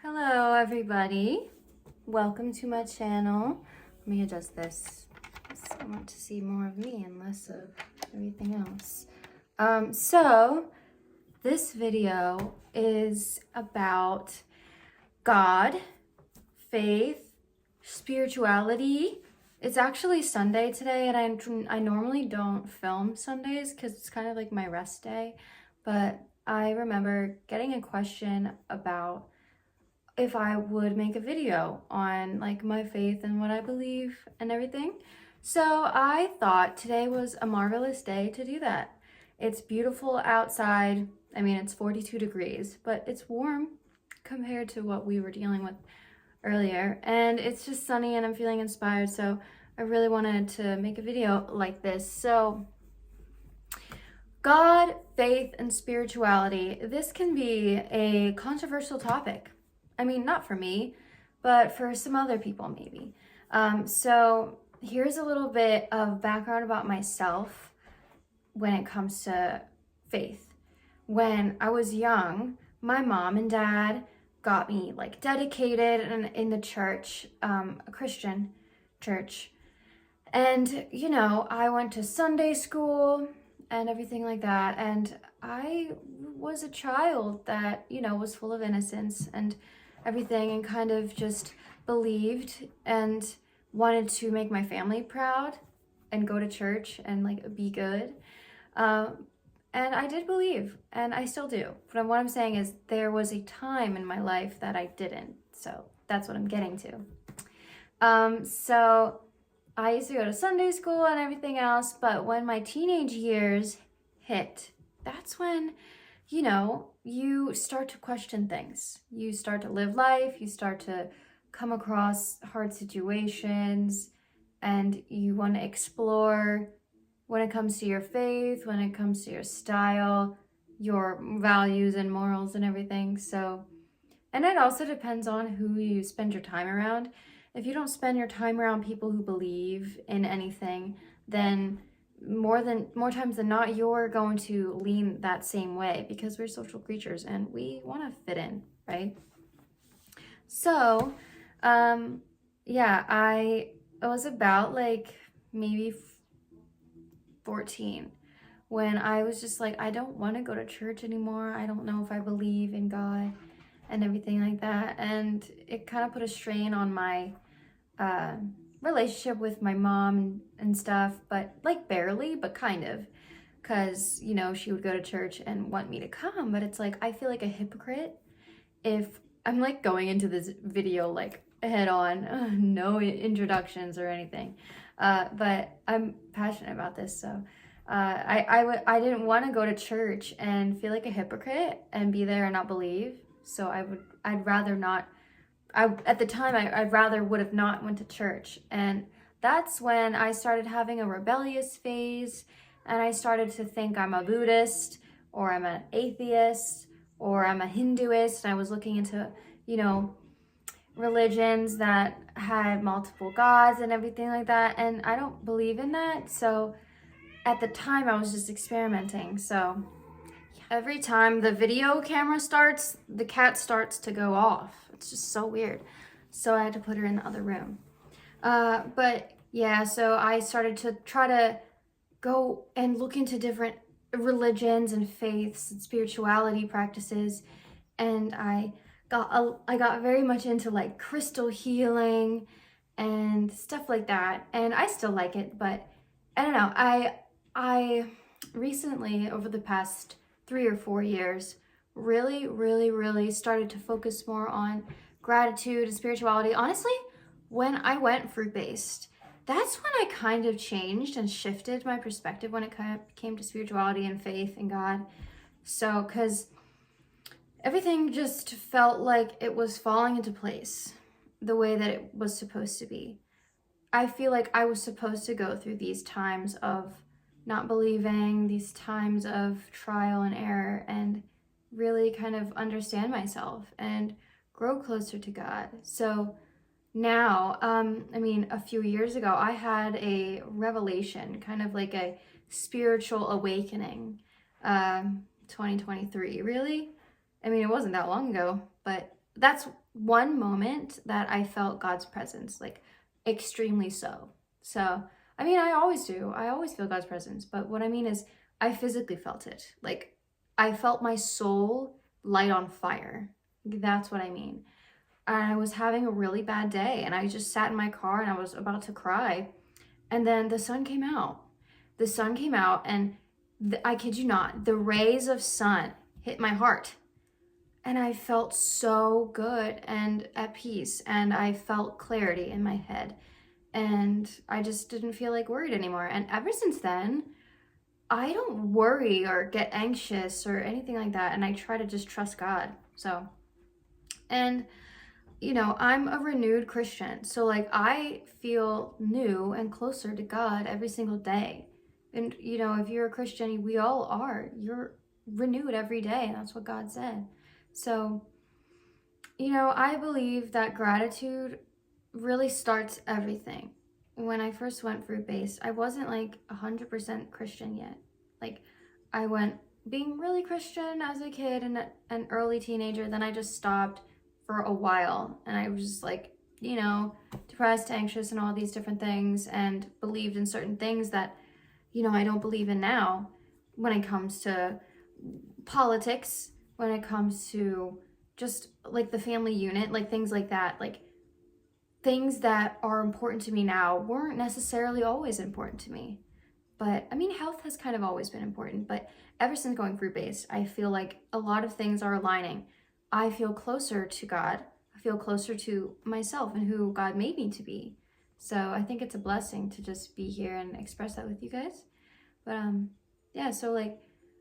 Hello everybody, welcome to my channel. Let me adjust this. I want to see more of me and less of everything else. So this video is about God, faith, spirituality. It's actually Sunday today, and I normally don't film Sundays because it's kind of like my rest day, but I remember getting a question about if I would make a video on like my faith and what I believe and everything. So I thought today was a marvelous day to do that. It's beautiful outside. I mean, it's 42 degrees, but it's warm compared to what we were dealing with earlier. And it's just sunny and I'm feeling inspired. So I really wanted to make a video like this. So God, faith, and spirituality. This can be a controversial topic. I mean, not for me, but for some other people maybe. So here's a little bit of background about myself when it comes to faith. When I was young, my mom and dad got me like dedicated in the church, a Christian church. And, you know, I went to Sunday school and everything like that. And I was a child that, you know, was full of innocence and everything, and kind of just believed and wanted to make my family proud and go to church and like be good. And I did believe, and I still do. But what I'm saying is there was a time in my life that I didn't. So that's what I'm getting to. So I used to go to Sunday school and everything else, but when my teenage years hit, that's when, you know, you start to question things. You start to live life, you start to come across hard situations, and you want to explore when it comes to your faith, when it comes to your style, your values and morals and everything. So, and it also depends on who you spend your time around. If you don't spend your time around people who believe in anything, then more times than not, you're going to lean that same way because we're social creatures and we want to fit in, right? So, yeah, I was about like maybe 14 when I was just like, I don't want to go to church anymore. I don't know if I believe in God and everything like that. And it kind of put a strain on my relationship with my mom and stuff, but like barely, but kind of, because, you know, she would go to church and want me to come, but it's like I feel like a hypocrite if I'm like going into this video like head on, no introductions or anything, but I'm passionate about this. So I didn't want to go to church and feel like a hypocrite and be there and not believe. So I'd rather not. At the time, I'd rather would have not went to church. And that's when I started having a rebellious phase, and I started to think I'm a Buddhist, or I'm an atheist, or I'm a Hinduist. And I was looking into, you know, religions that had multiple gods and everything like that. And I don't believe in that. So at the time, I was just experimenting. So every time the video camera starts, the cat starts to go off. It's just so weird. So I had to put her in the other room. But yeah, so I started to try to go and look into different religions and faiths and spirituality practices. And I got very much into like crystal healing and stuff like that. And I still like it, but I don't know. I recently, over the past 3 or 4 years, really started to focus more on gratitude and spirituality. Honestly, when I went fruit-based, that's when I kind of changed and shifted my perspective when it came to spirituality and faith and God. So, because everything just felt like it was falling into place the way that it was supposed to be. I feel like I was supposed to go through these times of not believing, these times of trial and error, and really kind of understand myself and grow closer to God. So now, I mean, a few years ago, I had a revelation, kind of like a spiritual awakening, 2023, really? I mean, it wasn't that long ago, but that's one moment that I felt God's presence, like extremely so. So, I mean, I always do. I always feel God's presence. But what I mean is, I physically felt it. Like, I felt my soul light on fire. That's what I mean. I was having a really bad day and I just sat in my car and I was about to cry. And then the sun came out. The sun came out and I kid you not, the rays of sun hit my heart. And I felt so good and at peace, and I felt clarity in my head, and I just didn't feel like worried anymore. And ever since then, I don't worry or get anxious or anything like that, and I try to just trust God. So, and I'm a renewed Christian, so like I feel new and closer to God every single day. And if you're a Christian, we all are. You're renewed every day, and that's what God said. So, I believe that gratitude really starts everything. When I first went fruit-based, I wasn't like 100% Christian yet. Like, I went being really Christian as a kid and an early teenager, then I just stopped for a while, and I was just like, depressed, anxious, and all these different things, and believed in certain things that, I don't believe in now when it comes to politics, when it comes to just like the family unit, like things like that. Like, things that are important to me now weren't necessarily always important to me. But I mean, health has kind of always been important, but ever since going fruit-based, I feel like a lot of things are aligning. I feel closer to God. I feel closer to myself and who God made me to be. So I think it's a blessing to just be here and express that with you guys. But yeah, so like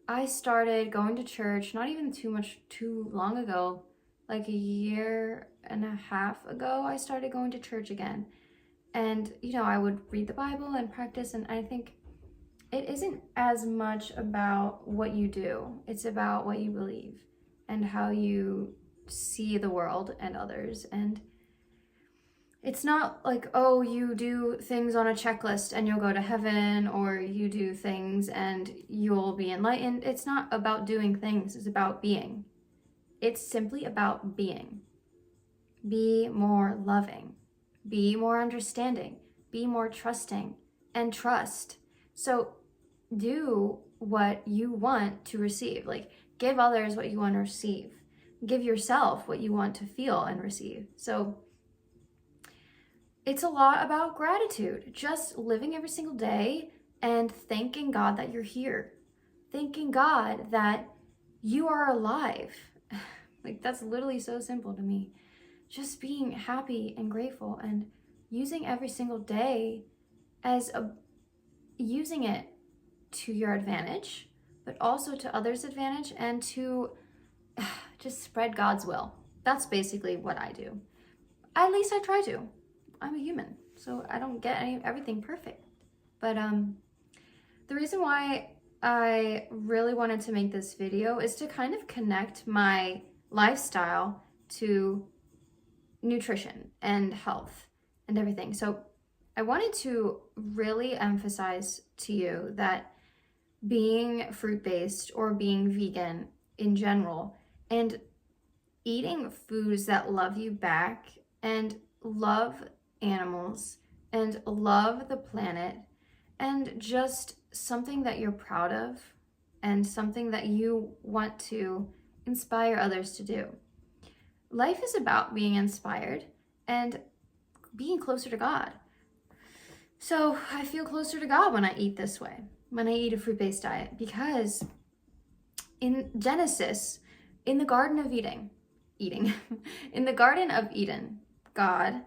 I started going to church not even too long ago, like a year and a half ago, I started going to church again. And, I would read the Bible and practice, and I think it isn't as much about what you do. It's about what you believe and how you see the world and others. And it's not like, oh, you do things on a checklist and you'll go to heaven, or you do things and you'll be enlightened. It's not about doing things. It's about being. It's simply about being. Be more loving. Be more understanding. Be more trusting and trust. So do what you want to receive. Like, give others what you want to receive. Give yourself what you want to feel and receive. So it's a lot about gratitude. Just living every single day and thanking God that you're here. Thanking God that you are alive. Like, that's literally so simple to me. Just being happy and grateful and using every single day using it to your advantage, but also to others' advantage, and to just spread God's will. That's basically what I do. At least I try to. I'm a human, so I don't get everything perfect. But the reason why I really wanted to make this video is to kind of connect my lifestyle to nutrition and health and everything. So I wanted to really emphasize to you that being fruit-based or being vegan in general, and eating foods that love you back and love animals and love the planet, and just something that you're proud of and something that you want to inspire others to do. Life is about being inspired and being closer to God. So I feel closer to God when I eat this way, when I eat a fruit-based diet, because in Genesis, in the Garden of Eden, in the Garden of Eden, God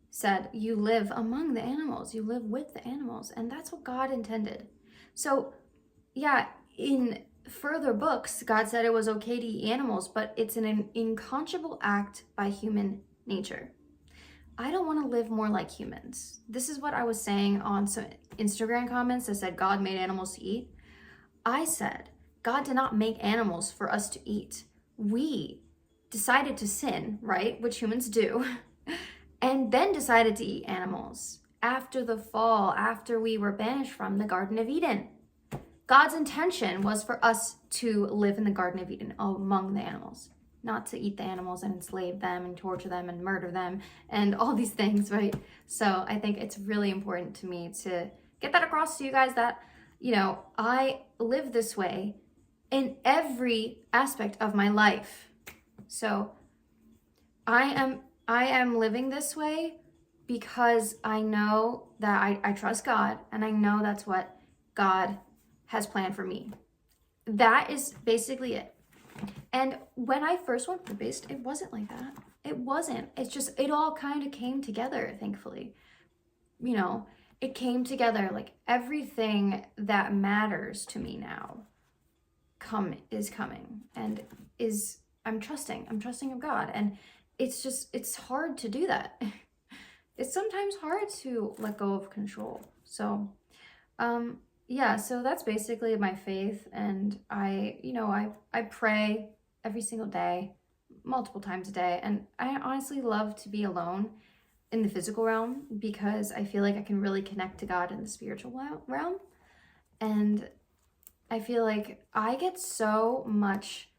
said, you live among the animals, you live with the animals, and that's what God intended. So yeah, in further books, God said it was okay to eat animals, but it's an unconscionable act by human nature. I don't want to live more like humans. This is what I was saying on some Instagram comments that said God made animals to eat. I said, God did not make animals for us to eat. We decided to sin, right? Which humans do. And then decided to eat animals after the fall, after we were banished from the Garden of Eden. God's intention was for us to live in the Garden of Eden among the animals. not to eat the animals and enslave them and torture them and murder them and all these things, right? So I think it's really important to me to get that across to you guys that, you know, I live this way in every aspect of my life. So I am living this way because I know that I trust God, and I know that's what God has planned for me. That is basically it. And when I first went plant-based, it wasn't like that. It wasn't. It's just, it all kind of came together, thankfully. You know, it came together, like everything that matters to me now is coming and is, I'm trusting of God. And it's just, it's hard to do that. It's sometimes hard to let go of control. So, yeah, so that's basically my faith. And I pray every single day, multiple times a day. And I honestly love to be alone in the physical realm because I feel like I can really connect to God in the spiritual realm. And I feel like I get so much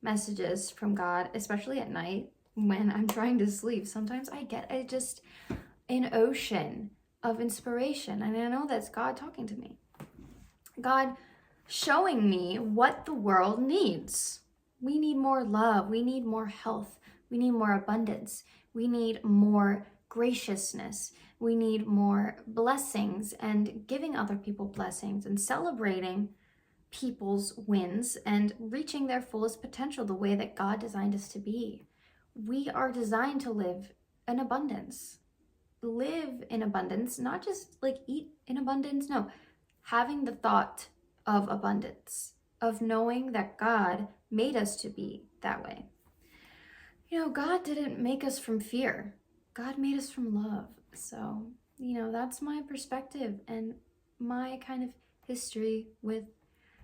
messages from God, especially at night when I'm trying to sleep. Sometimes I get just an ocean of inspiration, and I know that's God talking to me. God showing me what the world needs. We need more love. We need more health. We need more abundance. We need more graciousness. We need more blessings and giving other people blessings and celebrating people's wins and reaching their fullest potential the way that God designed us to be. We are designed to live in abundance. Live in abundance, not just like eat in abundance. No, having the thought of abundance, of knowing that God made us to be that way. You know, God didn't make us from fear. God made us from love. So, you know, that's my perspective and my kind of history with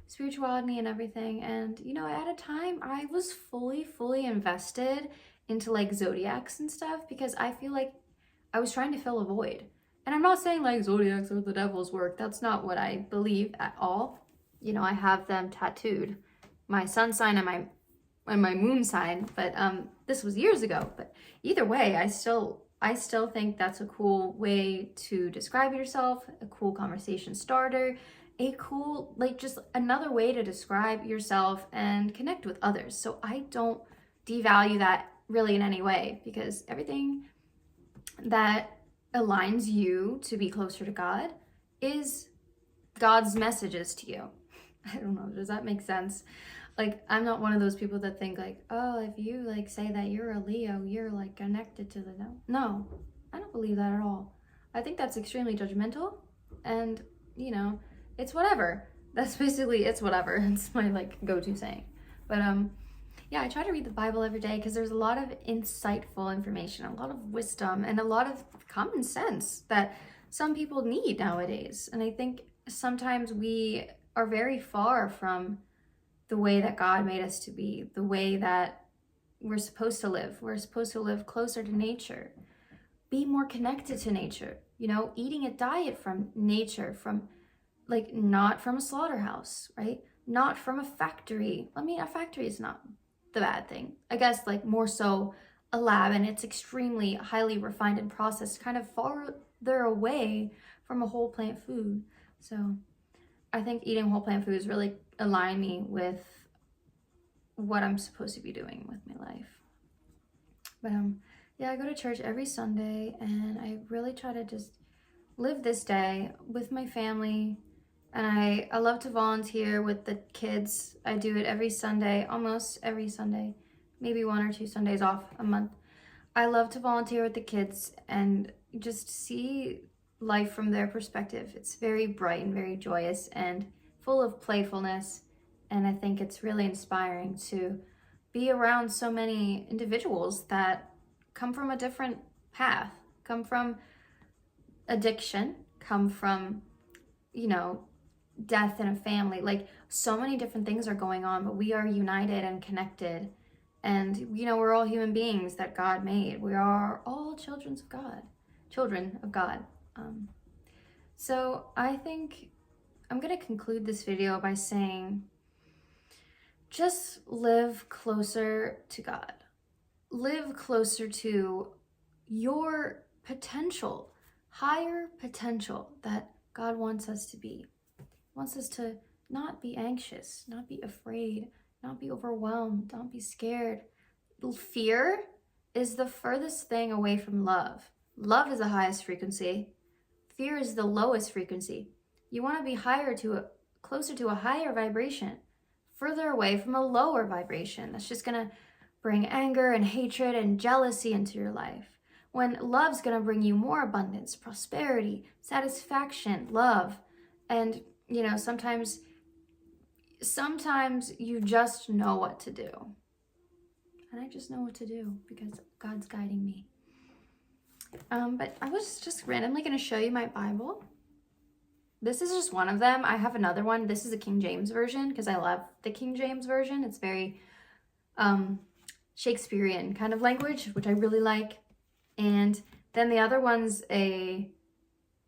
spirituality and everything. And, you know, at a time I was fully invested into like zodiacs and stuff because I feel like I was trying to fill a void. And I'm not saying like zodiacs are the devil's work. That's not what I believe at all. You know, I have them tattooed, my sun sign and my moon sign, but this was years ago. But either way, I still think that's a cool way to describe yourself, a cool conversation starter, a cool, like, just another way to describe yourself and connect with others. So I don't devalue that really in any way, because everything that aligns you to be closer to God is God's messages to you. I don't know, does that make sense? Like, I'm not one of those people that think like, oh, if you like say that you're a Leo, you're like connected to the no, I don't believe that at all. I think that's extremely judgmental, and you know, it's whatever. That's basically, it's whatever. It's my like go-to saying. But yeah, I try to read the Bible every day because there's a lot of insightful information, a lot of wisdom, and a lot of common sense that some people need nowadays. And I think sometimes we are very far from the way that God made us to be, the way that we're supposed to live. We're supposed to live closer to nature, be more connected to nature, you know, eating a diet from nature, from like not from a slaughterhouse, right? Not from a factory. I mean, a factory is not the bad thing. I guess like more so a lab, and it's extremely highly refined and processed, kind of farther away from a whole plant food. So I think eating whole plant foods really align me with what I'm supposed to be doing with my life. But yeah, I go to church every Sunday, and I really try to just live this day with my family. And I love to volunteer with the kids. I do it every Sunday, almost every Sunday, maybe 1 or 2 Sundays off a month. I love to volunteer with the kids and just see life from their perspective. It's very bright and very joyous and full of playfulness. And I think it's really inspiring to be around so many individuals that come from a different path, come from addiction, come from, you know, death in a family. Like, so many different things are going on, but we are united and connected. And, you know, we're all human beings that God made. We are all children of God. So I think I'm going to conclude this video by saying, just live closer to God. Live closer to your potential, higher potential that God wants us to be. He wants us to not be anxious, not be afraid, not be overwhelmed, not be scared. Fear is the furthest thing away from love. Love is the highest frequency. Fear is the lowest frequency. You want to be closer to a higher vibration, further away from a lower vibration. That's just going to bring anger and hatred and jealousy into your life. When love's going to bring you more abundance, prosperity, satisfaction, love. And, sometimes you just know what to do. And I just know what to do because God's guiding me. But I was just randomly going to show you my Bible. This is just one of them. I have another one. This is a King James version because I love the King James version. It's very Shakespearean kind of language, which I really like. And then the other one's a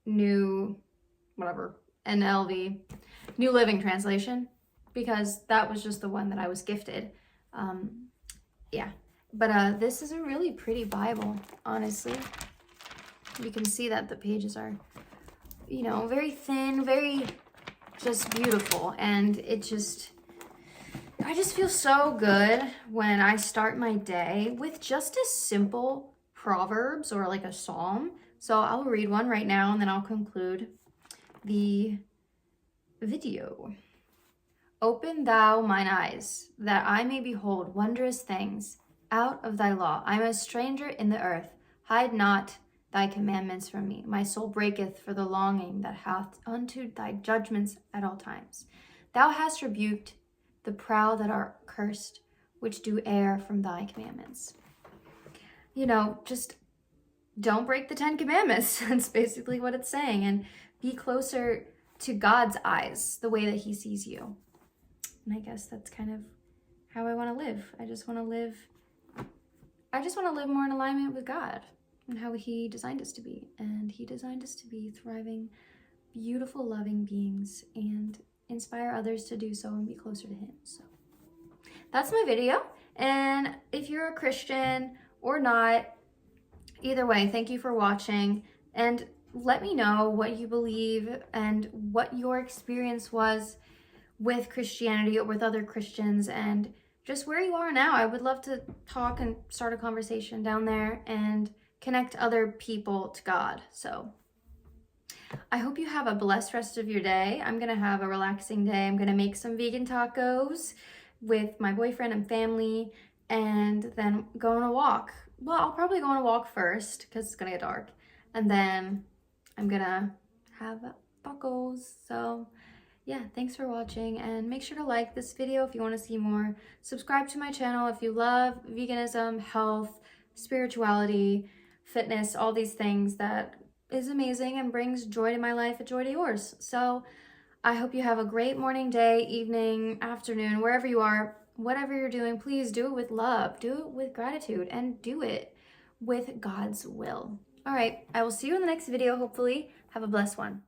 NLV, New Living Translation, because that was just the one that I was gifted. But this is a really pretty Bible, honestly. You can see that the pages are, very thin, very just beautiful. And I just feel so good when I start my day with just a simple Proverbs or like a Psalm. So I'll read one right now and then I'll conclude the video. Open thou mine eyes, that I may behold wondrous things out of thy law. I am a stranger in the earth. Hide not thy commandments from me. My soul breaketh for the longing that hath unto thy judgments at all times. Thou hast rebuked the proud that are cursed, which do err from thy commandments. Just don't break the 10 commandments. That's basically what it's saying. And be closer to God's eyes, the way that he sees you. And I guess that's kind of how I want to live. I just want to live more in alignment with God and how he designed us to be. And he designed us to be thriving, beautiful, loving beings and inspire others to do so and be closer to him. So that's my video. And if you're a Christian or not, either way, thank you for watching. And let me know what you believe and what your experience was with Christianity or with other Christians and just where you are now. I would love to talk and start a conversation down there and connect other people to God. So I hope you have a blessed rest of your day. I'm going to have a relaxing day. I'm going to make some vegan tacos with my boyfriend and family and then go on a walk. Well, I'll probably go on a walk first because it's going to get dark. And then I'm going to have tacos. So yeah, thanks for watching and make sure to like this video if you want to see more. Subscribe to my channel if you love veganism, health, spirituality, fitness, all these things that is amazing and brings joy to my life and joy to yours. So I hope you have a great morning, day, evening, afternoon, wherever you are, whatever you're doing, please do it with love, do it with gratitude, and do it with God's will. All right, I will see you in the next video, hopefully. Have a blessed one.